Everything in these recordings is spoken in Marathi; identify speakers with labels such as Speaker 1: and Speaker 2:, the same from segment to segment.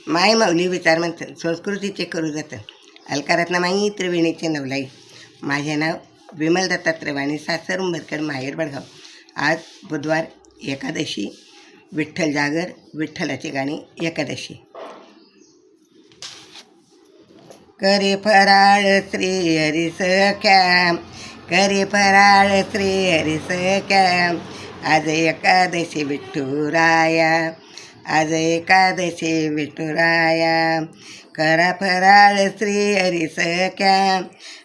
Speaker 1: माय माऊली विचार मंथन संस्कृतीचे करू जतन अलकारातला माई त्रिवेणीचे नवलाई. माझे नाव विमल दत्तात्रय वाणी, सासर उंबरखेड, माहेर बडगाव. आज बुधवार एकादशी, विठ्ठल जागर, विठ्ठलाची गाणी. एकादशी. करे फराळ श्री हरी सख्या, करे फराळ श्री हरी सख्या. आज एकादशी विठ्ठुराया, आज एकादशी विठुराया. करा फराळ श्री हरी सख्या,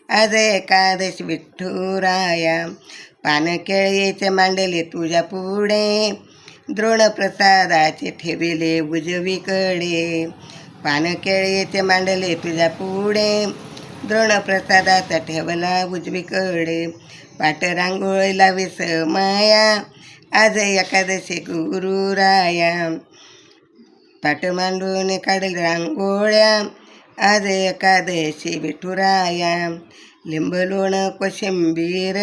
Speaker 1: आज एकादशी विठुराया. पान केळीचे मांडले तुझ्या पुढे, द्रोण प्रसादाचे ठेविले उजवीकडे. पान केळीचे मांडले तुझ्या पुढे, द्रोण प्रसादाचा ठेवला उजवीकडे. पाट रांगोळीला विस माया, आज एकादशी गुरुराया. पाट मांडून काढल रांगोळ्या, आज एकादशी विठुराया. लिंब लोण कोशिंबीर,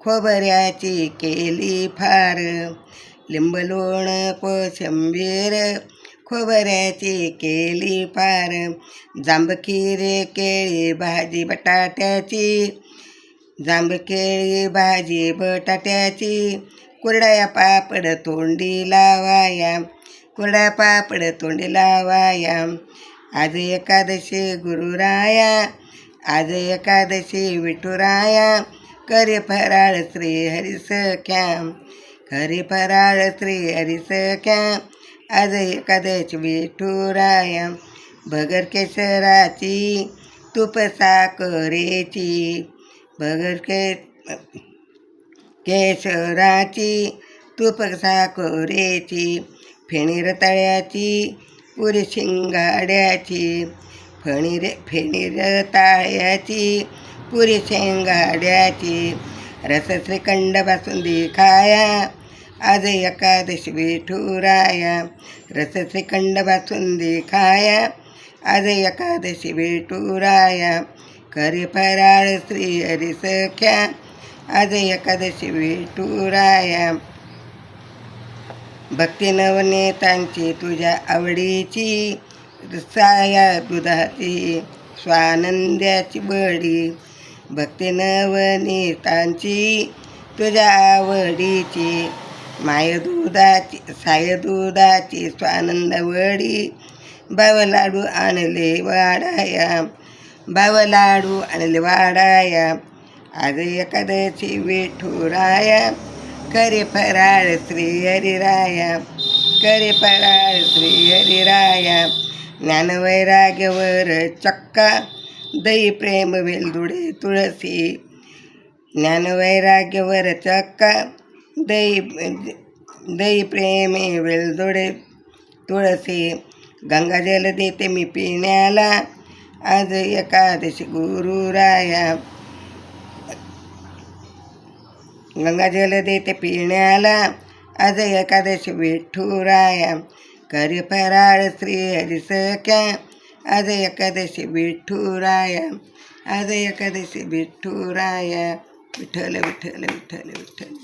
Speaker 1: खोबऱ्याची केली फार. लिंब लोण कोशिंबीर, खोबऱ्याची केली फार. जांभकीर केळी भाजी बटाट्याची, जांभकेळी भाजी बटाट्याची. कुरडया पापड तोंडी लावाया, कुरड्या पापड तोंडी लावाया. आज एकादशी गुरुराया, आज एकादशी विठुराया. करे फराळ श्री हरी सख्या, करे फराळ श्री हरी सख्या. आज एकादशी विठुराया. भगर केशराची, तूप साखरेची. भगर केशराची, तूप साखरेची. फेणी रताळ्याची, पुरी शिंगाड्याची. फेणी रताळ्याची, पुरी शेंगाड्याची. रस श्रीखंड बासुंदी खाया, आज एकादशी विठुराया. रस श्रीखंड बासुंदी खाया, आज एकादशी विठुराया. करे फराळ श्री हरी सख्या, आज एकादशी विठुराया. भक्ती नवनेतांची तुझ्या आवडीची, साया दुधाची स्वानंद्याची बडी. भक्ती नवनीतांची तुझ्या आवडीची, माय दुधाची साय दुधाची स्वानंद वडी. बाव लाडू आणले वाडाया, बाव लाडू आणले वाडाया. आज एकादशी विठुराया. करे फराळ श्री हरिराया, करे फराळ श्री हरिराया. ज्ञानवैराग्यवर चक्का, दही प्रेम वेलदुडे तुळसी. ज्ञानवैराग्यवर चक्का, दही प्रेम वेलदुडे तुळसी. गंगाजल देते मी पिण्याला, आज एकादशी गुरुराया. गंगाजल देते पिण्याला, आज एकादशी विठुराया. करे फराळ श्री हरी सख्या, आज एकादशी विठुराया. आज एकादशी विठुराया. विठ्ठल विठ्ठल विठ्ठल विठ्ठल.